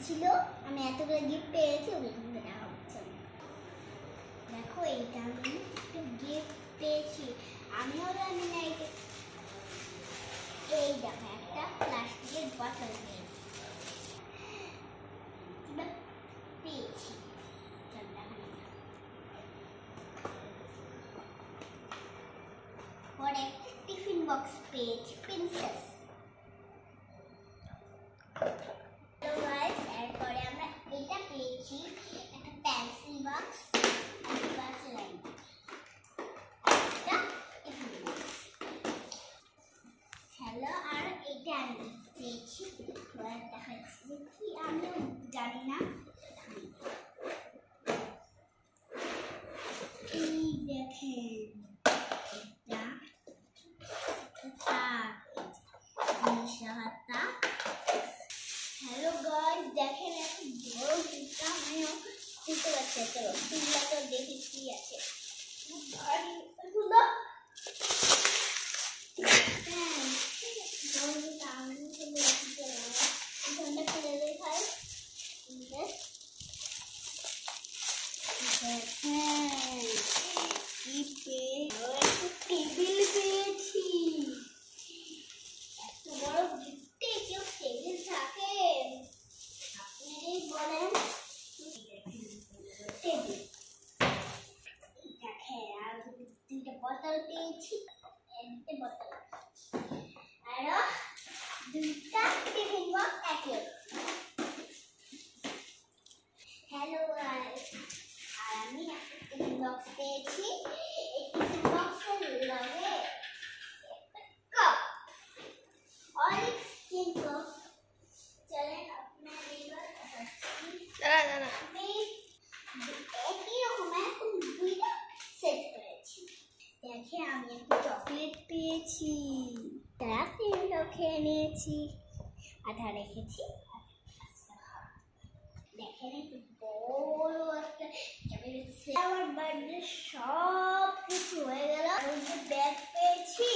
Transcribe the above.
ছিল, আমি এতগুলো গিফট পেয়েছি, ওগুলো দেখা হচ্ছে। দেখো এইটা আমি একটু গিফট পেয়েছি, আমিও জানি না এটা। এই দেখো একটা প্লাস্টিকের বোতল পেয়েছি। পরে একটা টিফিন বক্স পেয়েছি প্রিন্সেস। এরপরে আমরা এটা পেয়েছি একটা পেন্সিল বক্স, হ্যালো। আর এটা আমি পেয়েছি, দেখাচ্ছি কি আমিও জানি না। এই দেখেন হ্যালো গাইস, দেখেন একটা বড় জুতা, আমিও খুলতে পারছি। চলো খুললা তো দেখি কি আছে। টেবিল পেয়েছি, এত বড় গিফটে কেউ টেবিল থাকে? আপনারাই বলেন। টেবিল দেখেন, আর দুইটা বোতল পেয়েছি, একটা বোতল, আরো দুইটা টিফিন বক্স একই। হ্যালো গাইস, আর আমি একটা টিফিন বক্স পেয়েছি। এই টিফিন বক্সের লগে কাপ, অনেক স্কিন কাপ। চলেন আপনার এবার একই রকমের দুইটা সেট করেছি। দেখে আমি একটা চকলেট পেয়েছি, তারা খেয়ে নিয়েছি, আধা রেখেছি। দেখেন একটু বড় একটা চকলেট। আমার বার্থডে সব কিছু হয়ে গেল। ব্যাগ পেয়েছি,